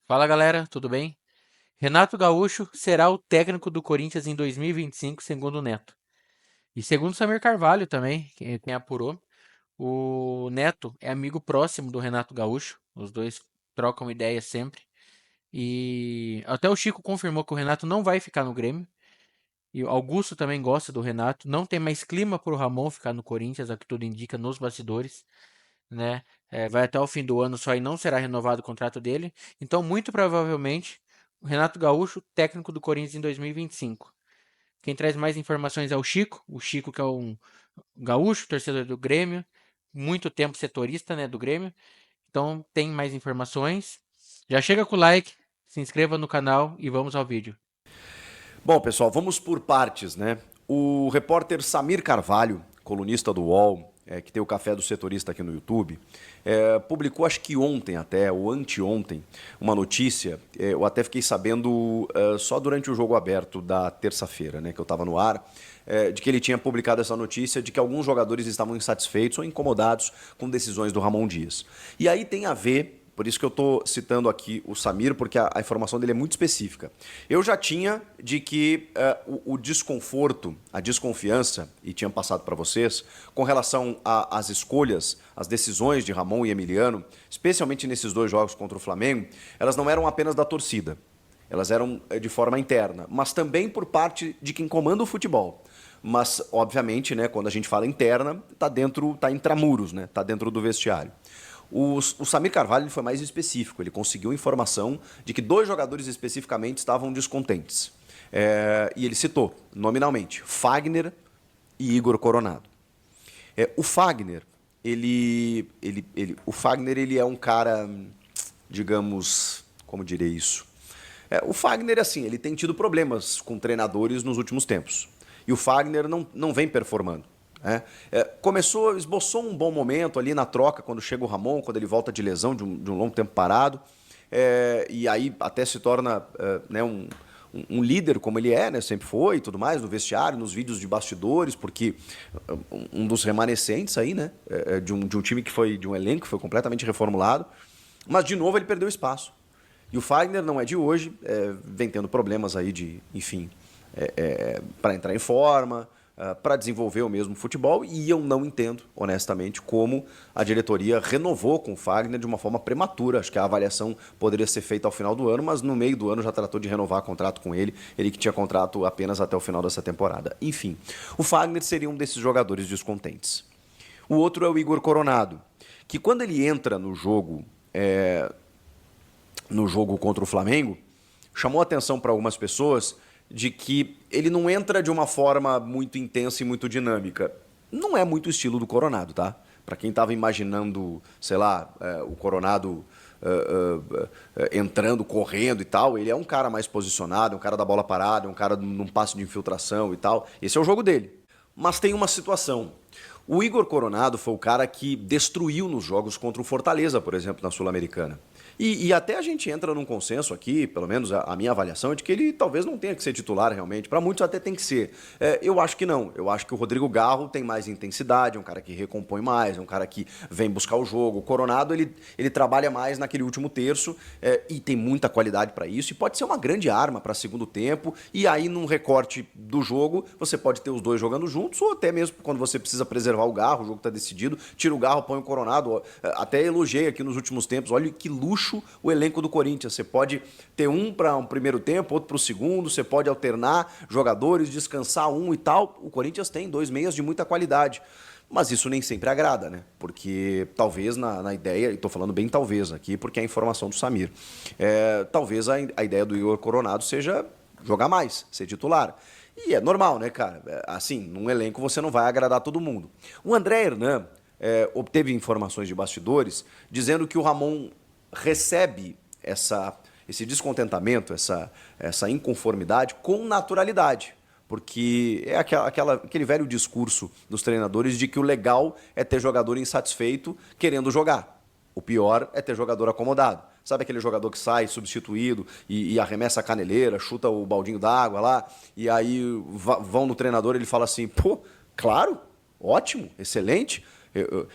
Fala galera, tudo bem? Renato Gaúcho será o técnico do Corinthians em 2025, segundo o Neto. E segundo Samir Carvalho também, quem apurou, o Neto é amigo próximo do Renato Gaúcho, os dois trocam ideias sempre. E até o Chico confirmou que o Renato não vai ficar no Grêmio. E o Augusto também gosta do Renato. Não tem mais clima para o Ramon ficar no Corinthians, é o que tudo indica nos bastidores, né? Vai até o fim do ano só e não será renovado o contrato dele. Então, muito provavelmente, o Renato Gaúcho, técnico do Corinthians em 2025. Quem traz mais informações é o Chico que é um gaúcho, torcedor do Grêmio, muito tempo setorista, né, do Grêmio. Então, tem mais informações. Já chega com o like, se inscreva no canal e vamos ao vídeo. Bom, pessoal, vamos por partes, né? O repórter Samir Carvalho, colunista do UOL, que tem o Café do Setorista aqui no YouTube, publicou, acho que ontem até, ou anteontem, uma notícia. Eu até fiquei sabendo só durante o jogo aberto da terça-feira, né, que eu estava no ar, de que ele tinha publicado essa notícia de que alguns jogadores estavam insatisfeitos ou incomodados com decisões do Ramon Dias. E aí tem a ver. Por isso que eu estou citando aqui o Samir, porque a informação dele é muito específica. Eu já tinha de que o desconforto, a desconfiança, e tinha passado para vocês, com relação às escolhas, às decisões de Ramon e Emiliano, especialmente nesses dois jogos contra o Flamengo, elas não eram apenas da torcida. Elas eram de forma interna, mas também por parte de quem comanda o futebol. Mas, obviamente, né, quando a gente fala interna, está dentro, está intramuros, né, está dentro do vestiário. O Samir Carvalho ele foi mais específico, ele conseguiu informação de que dois jogadores especificamente estavam descontentes. E ele citou, nominalmente, Fagner e Igor Coronado. O Fagner, o Fagner ele é um cara, digamos, como direi isso? O Fagner, assim, ele tem tido problemas com treinadores nos últimos tempos. E o Fagner não vem performando. Esboçou um bom momento ali na troca, quando chega o Ramon, quando ele volta de lesão, de um longo tempo parado. E aí até se torna né, um líder como ele é, né, sempre foi e tudo mais, no vestiário, nos vídeos de bastidores, porque um dos remanescentes aí, né, de um time que foi, de um elenco que foi completamente reformulado. Mas de novo ele perdeu espaço. E o Fagner não é de hoje, vem tendo problemas aí de, enfim, para entrar em forma, para desenvolver o mesmo futebol, e eu não entendo, honestamente, como a diretoria renovou com o Fagner de uma forma prematura. Acho que a avaliação poderia ser feita ao final do ano, mas no meio do ano já tratou de renovar contrato com ele que tinha contrato apenas até o final dessa temporada. Enfim, o Fagner seria um desses jogadores descontentes. O outro é o Igor Coronado, que quando ele entra no jogo contra o Flamengo, chamou atenção para algumas pessoas de que ele não entra de uma forma muito intensa e muito dinâmica. Não é muito o estilo do Coronado, tá? Para quem estava imaginando, sei lá, o Coronado entrando, correndo e tal, ele é um cara mais posicionado, um cara da bola parada, um cara num passe de infiltração e tal. Esse é o jogo dele. Mas tem uma situação. O Igor Coronado foi o cara que destruiu nos jogos contra o Fortaleza, por exemplo, na Sul-Americana. E até a gente entra num consenso aqui, pelo menos a minha avaliação, é de que ele talvez não tenha que ser titular realmente. Para muitos até tem que ser. Eu acho que não. Eu acho que o Rodrigo Garro tem mais intensidade, é um cara que recompõe mais, é um cara que vem buscar o jogo. O Coronado, ele trabalha mais naquele último terço e tem muita qualidade para isso. E pode ser uma grande arma para segundo tempo. E aí, num recorte do jogo, você pode ter os dois jogando juntos, ou até mesmo quando você precisa preservar o Garro, o jogo está decidido, tira o Garro, põe o Coronado. Até elogiei aqui nos últimos tempos. Olha que luxo o elenco do Corinthians. Você pode ter um para um primeiro tempo, outro para o segundo, você pode alternar jogadores, descansar um e tal. O Corinthians tem dois meias de muita qualidade. Mas isso nem sempre agrada, né? Porque talvez na ideia, e estou falando bem talvez aqui, porque é a informação do Samir, talvez a ideia do Igor Coronado seja jogar mais, ser titular. E é normal, né, cara? Assim, num elenco você não vai agradar todo mundo. O André Hernan obteve informações de bastidores dizendo que o Ramon recebe esse descontentamento, essa inconformidade com naturalidade. Porque é aquele velho discurso dos treinadores de que o legal é ter jogador insatisfeito querendo jogar. O pior é ter jogador acomodado. Sabe aquele jogador que sai substituído e arremessa a caneleira, chuta o baldinho d'água lá, e aí vão no treinador e ele fala assim, pô, claro, ótimo, excelente,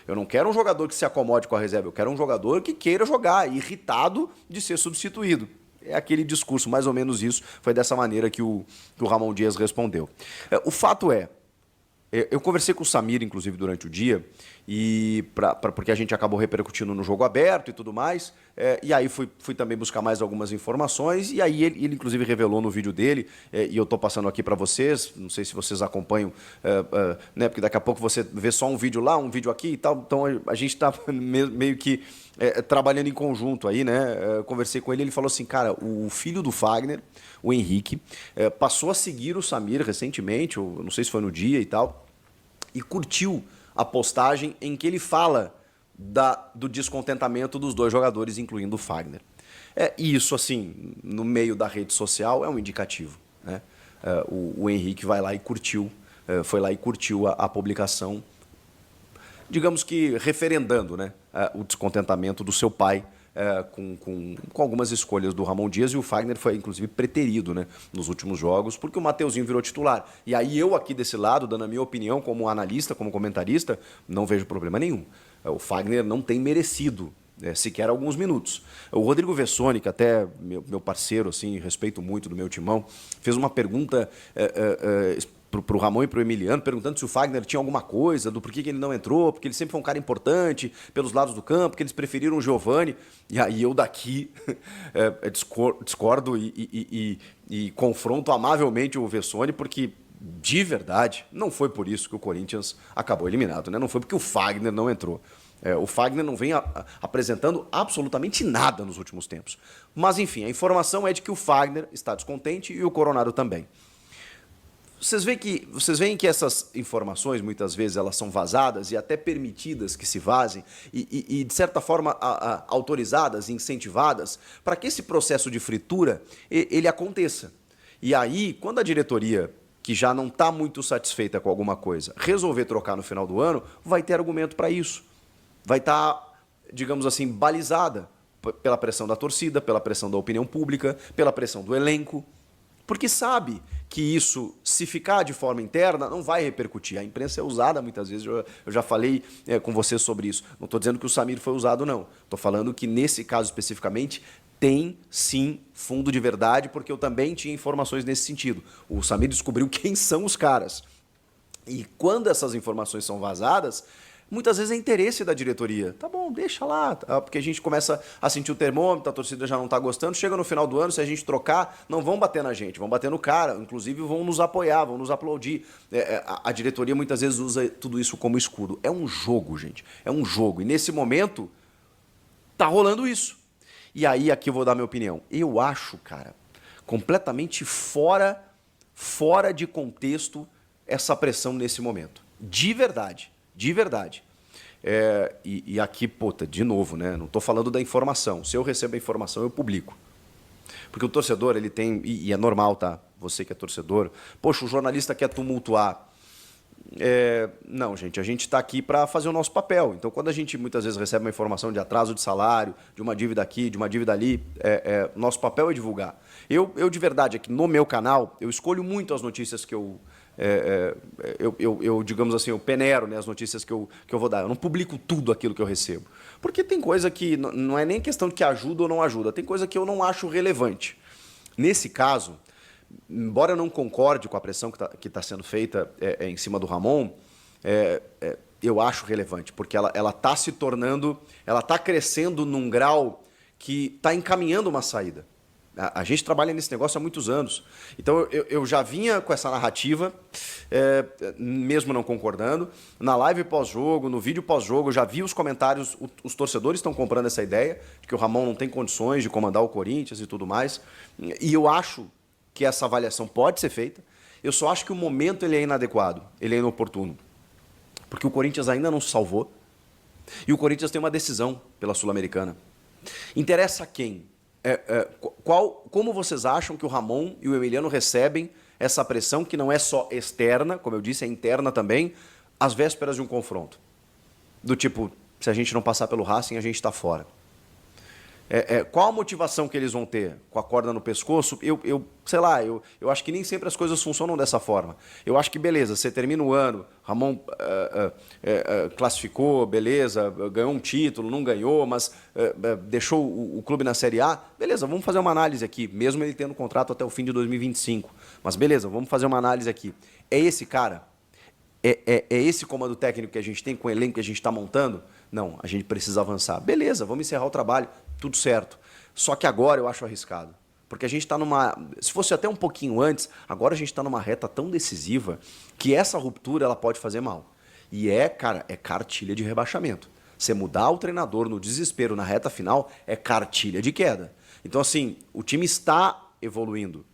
Eu não quero um jogador que se acomode com a reserva, eu quero um jogador que queira jogar, irritado de ser substituído. É aquele discurso, mais ou menos isso. Foi dessa maneira que o Ramon Dias respondeu. O fato é, eu conversei com o Samir, inclusive, durante o dia, e porque a gente acabou repercutindo no jogo aberto e tudo mais, e aí fui também buscar mais algumas informações, e aí ele inclusive, revelou no vídeo dele, e eu estou passando aqui para vocês, não sei se vocês acompanham, né, porque daqui a pouco você vê só um vídeo lá, um vídeo aqui e tal, então a gente está meio que trabalhando em conjunto aí, né? Conversei com ele, ele falou assim, cara, o filho do Fagner, o Henrique, passou a seguir o Samir recentemente, não sei se foi no dia e tal, e curtiu a postagem em que ele fala do descontentamento dos dois jogadores, incluindo o Fagner. E isso, assim, no meio da rede social, é um indicativo, né? O Henrique vai lá e curtiu, foi lá e curtiu a publicação, digamos que referendando, né, o descontentamento do seu pai com algumas escolhas do Ramon Dias, e o Fagner foi, inclusive, preterido, né, nos últimos jogos, porque o Mateuzinho virou titular. E aí eu aqui desse lado, dando a minha opinião como analista, como comentarista, não vejo problema nenhum. O Fagner não tem merecido sequer alguns minutos. O Rodrigo Vessone, que até meu parceiro, assim, respeito muito do meu timão, fez uma pergunta para o Ramon e para o Emiliano, perguntando se o Fagner tinha alguma coisa, do porquê que ele não entrou, porque ele sempre foi um cara importante pelos lados do campo, que eles preferiram o Giovani. E aí eu daqui discordo e confronto amavelmente o Vessone, porque de verdade não foi por isso que o Corinthians acabou eliminado, né? Não foi porque o Fagner não entrou. O Fagner não vem apresentando absolutamente nada nos últimos tempos. Mas, enfim, a informação é de que o Fagner está descontente e o Coronado também. Vocês veem que essas informações, muitas vezes, elas são vazadas e até permitidas que se vazem e de certa forma, autorizadas e incentivadas para que esse processo de fritura ele aconteça. E aí, quando a diretoria, que já não está muito satisfeita com alguma coisa, resolver trocar no final do ano, vai ter argumento para isso. Vai estar, digamos assim, balizada pela pressão da torcida, pela pressão da opinião pública, pela pressão do elenco, porque sabe que isso, se ficar de forma interna, não vai repercutir. A imprensa é usada muitas vezes, eu já falei com você sobre isso. Não estou dizendo que o Samir foi usado, não. Estou falando que, nesse caso especificamente, tem sim fundo de verdade, porque eu também tinha informações nesse sentido. O Samir descobriu quem são os caras. E quando essas informações são vazadas, muitas vezes é interesse da diretoria. Tá bom, deixa lá, porque a gente começa a sentir o termômetro, a torcida já não está gostando, chega no final do ano, se a gente trocar, não vão bater na gente, vão bater no cara, inclusive vão nos apoiar, vão nos aplaudir. A diretoria muitas vezes usa tudo isso como escudo. É um jogo, gente, é um jogo. E nesse momento, tá rolando isso. E aí, aqui eu vou dar minha opinião. Eu acho, cara, completamente fora de contexto essa pressão nesse momento. De verdade. De verdade. E aqui, puta, de novo, né? Não estou falando da informação. Se eu recebo a informação, eu publico. Porque o torcedor, ele tem... E é normal, tá? Você que é torcedor. Poxa, o jornalista quer tumultuar. Não, gente, a gente está aqui para fazer o nosso papel. Então, quando a gente muitas vezes recebe uma informação de atraso de salário, de uma dívida aqui, de uma dívida ali, nosso papel é divulgar. Eu, de verdade, aqui no meu canal, eu escolho muito as notícias que eu digamos assim, eu peneiro, né, as notícias que eu vou dar. Eu não publico tudo aquilo que eu recebo. Porque tem coisa que não é nem questão de que ajuda ou não ajuda, tem coisa que eu não acho relevante. Nesse caso, embora eu não concorde com a pressão que tá sendo feita em cima do Ramon, eu acho relevante, porque ela está se tornando, ela está crescendo num grau que está encaminhando uma saída. A gente trabalha nesse negócio há muitos anos. Então, eu já vinha com essa narrativa, mesmo não concordando. Na live pós-jogo, no vídeo pós-jogo, eu já vi os comentários, os torcedores estão comprando essa ideia de que o Ramon não tem condições de comandar o Corinthians e tudo mais. E eu acho que essa avaliação pode ser feita. Eu só acho que o momento ele é inadequado, ele é inoportuno. Porque o Corinthians ainda não se salvou. E o Corinthians tem uma decisão pela Sul-Americana. Interessa a quem? Como vocês acham que o Ramon e o Emiliano recebem essa pressão, que não é só externa, como eu disse, é interna também, às vésperas de um confronto? Do tipo, se a gente não passar pelo Racing, a gente está fora. Qual a motivação que eles vão ter? Com a corda no pescoço? Sei lá, eu acho que nem sempre as coisas funcionam dessa forma. Eu acho que, beleza, você termina o ano, Ramon classificou, beleza, ganhou um título, não ganhou, mas deixou o clube na Série A. Beleza, vamos fazer uma análise aqui, mesmo ele tendo contrato até o fim de 2025. Mas beleza, vamos fazer uma análise aqui. É esse cara? É esse comando técnico que a gente tem, com o elenco que a gente está montando? Não, a gente precisa avançar. Beleza, vamos encerrar o trabalho, tudo certo. Só que agora eu acho arriscado. Porque a gente está numa. Se fosse até um pouquinho antes, agora a gente está numa reta tão decisiva que essa ruptura ela pode fazer mal. E cara, é cartilha de rebaixamento. Você mudar o treinador no desespero na reta final é cartilha de queda. Então, assim, o time está evoluindo,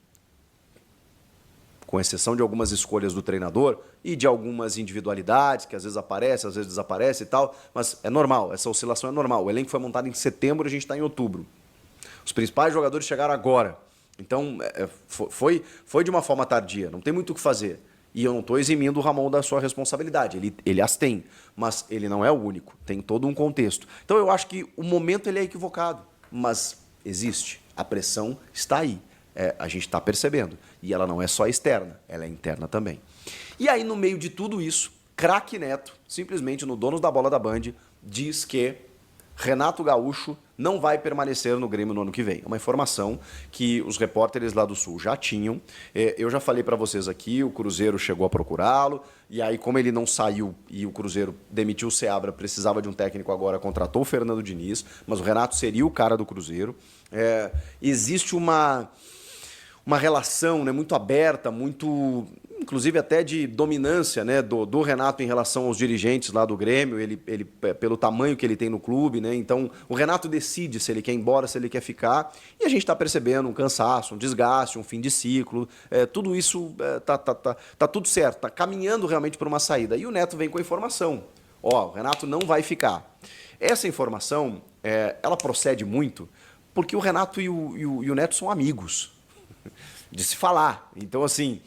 com exceção de algumas escolhas do treinador e de algumas individualidades, que às vezes aparecem, às vezes desaparecem e tal, mas é normal, essa oscilação é normal. O elenco foi montado em setembro, a gente está em outubro. Os principais jogadores chegaram agora. Então, foi de uma forma tardia, não tem muito o que fazer. E eu não estou eximindo o Ramon da sua responsabilidade, ele as tem, mas ele não é o único, tem todo um contexto. Então eu acho que o momento ele é equivocado, mas existe, a pressão está aí. A gente está percebendo. E ela não é só externa, ela é interna também. E aí, no meio de tudo isso, craque Neto, simplesmente no Donos da Bola da Band, diz que Renato Gaúcho não vai permanecer no Grêmio no ano que vem. É uma informação que os repórteres lá do Sul já tinham. Eu já falei para vocês aqui, o Cruzeiro chegou a procurá-lo, e aí como ele não saiu e o Cruzeiro demitiu o Seabra, precisava de um técnico agora, contratou o Fernando Diniz, mas o Renato seria o cara do Cruzeiro. Existe uma relação, né, muito aberta, muito, inclusive até de dominância, né, do Renato em relação aos dirigentes lá do Grêmio, ele pelo tamanho que ele tem no clube, né, então o Renato decide se ele quer ir embora, se ele quer ficar, e a gente está percebendo um cansaço, um desgaste, um fim de ciclo, tudo isso tá tudo certo, tá caminhando realmente para uma saída. E o Neto vem com a informação, o Renato não vai ficar. Essa informação, ela procede muito porque o Renato e o Neto são amigos de se falar. Então, assim,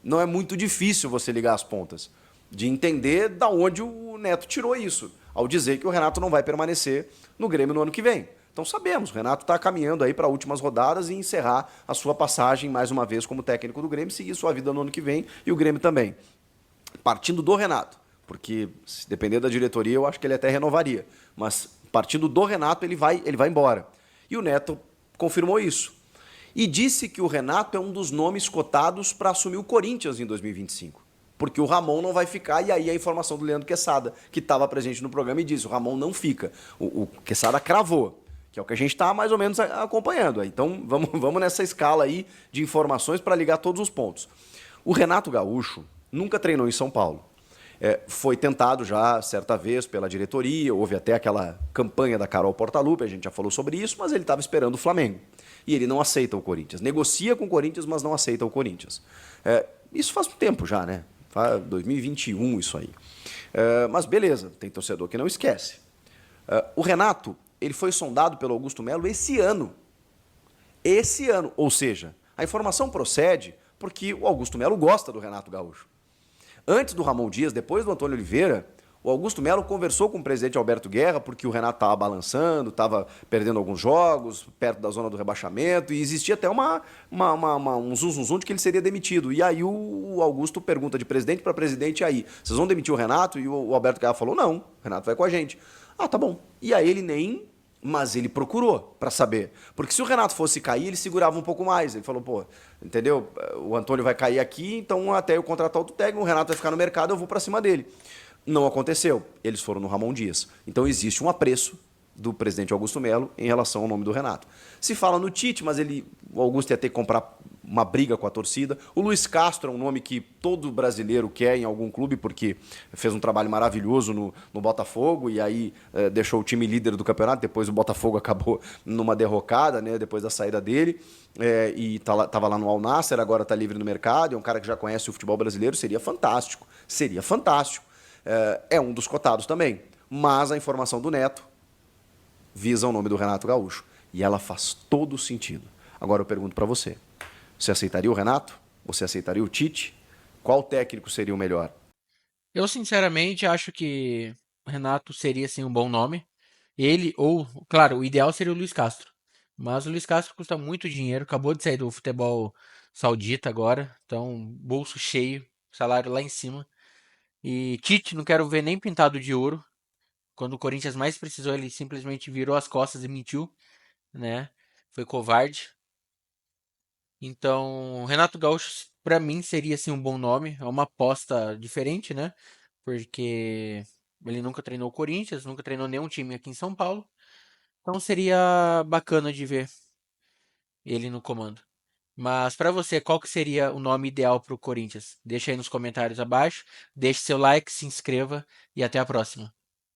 não é muito difícil você ligar as pontas, de entender da onde o Neto tirou isso, ao dizer que o Renato não vai permanecer no Grêmio no ano que vem. Então sabemos, o Renato está caminhando aí para últimas rodadas e encerrar a sua passagem mais uma vez como técnico do Grêmio, seguir sua vida no ano que vem e o Grêmio também. Partindo do Renato, porque se depender da diretoria eu acho que ele até renovaria, mas partindo do Renato ele vai embora. E o Neto confirmou isso. E disse que o Renato é um dos nomes cotados para assumir o Corinthians em 2025. Porque o Ramon não vai ficar, e aí a informação do Leandro Quesada, que estava presente no programa, e disse: o Ramon não fica. O Quesada cravou, que é o que a gente está mais ou menos acompanhando. Então vamos nessa escala aí de informações para ligar todos os pontos. O Renato Gaúcho nunca treinou em São Paulo. Foi tentado já certa vez pela diretoria, houve até aquela campanha da Carol Portalupe, a gente já falou sobre isso, mas ele estava esperando o Flamengo. E ele não aceita o Corinthians. Negocia com o Corinthians, mas não aceita o Corinthians. Isso faz um tempo já, né? Faz 2021 isso aí. Mas beleza, tem torcedor que não esquece. O Renato, ele foi sondado pelo Augusto Melo esse ano. Esse ano. Ou seja, a informação procede porque o Augusto Melo gosta do Renato Gaúcho. Antes do Ramon Dias, depois do Antônio Oliveira, o Augusto Melo conversou com o presidente Alberto Guerra, porque o Renato estava balançando, estava perdendo alguns jogos, perto da zona do rebaixamento, e existia até um zum de que ele seria demitido. E aí o Augusto pergunta de presidente para presidente, aí, vocês vão demitir o Renato? E o Alberto Guerra falou, não, o Renato vai com a gente. Ah, tá bom. E aí mas ele procurou para saber. Porque se o Renato fosse cair, ele segurava um pouco mais. Ele falou, pô, entendeu? O Antônio vai cair aqui, então até eu contratar outro técnico, o Renato vai ficar no mercado, eu vou para cima dele. Não aconteceu. Eles foram no Ramon Dias. Então existe um apreço do presidente Augusto Melo em relação ao nome do Renato. Se fala no Tite, mas o Augusto ia ter que comprar uma briga com a torcida. O Luiz Castro é um nome que todo brasileiro quer em algum clube, porque fez um trabalho maravilhoso no Botafogo e aí deixou o time líder do campeonato. Depois o Botafogo acabou numa derrocada, né, depois da saída dele. E estava lá no Al Nassr, agora está livre no mercado. É um cara que já conhece o futebol brasileiro. Seria fantástico. Seria fantástico. É um dos cotados também. Mas a informação do Neto visa o nome do Renato Gaúcho. E ela faz todo sentido. Agora eu pergunto para você. Você aceitaria o Renato? Você aceitaria o Tite? Qual técnico seria o melhor? Eu, sinceramente, acho que o Renato seria, sim, um bom nome. Ele ou, claro, o ideal seria o Luiz Castro. Mas o Luiz Castro custa muito dinheiro, acabou de sair do futebol saudita agora, então bolso cheio, salário lá em cima. E Tite não quero ver nem pintado de ouro. Quando o Corinthians mais precisou, ele simplesmente virou as costas e mentiu, né? Foi covarde. Então, Renato Gaúcho, pra mim, seria assim um bom nome. É uma aposta diferente, né? Porque ele nunca treinou o Corinthians, nunca treinou nenhum time aqui em São Paulo. Então seria bacana de ver ele no comando. Mas pra você, qual que seria o nome ideal pro Corinthians? Deixa aí nos comentários abaixo, deixe seu like, se inscreva e até a próxima.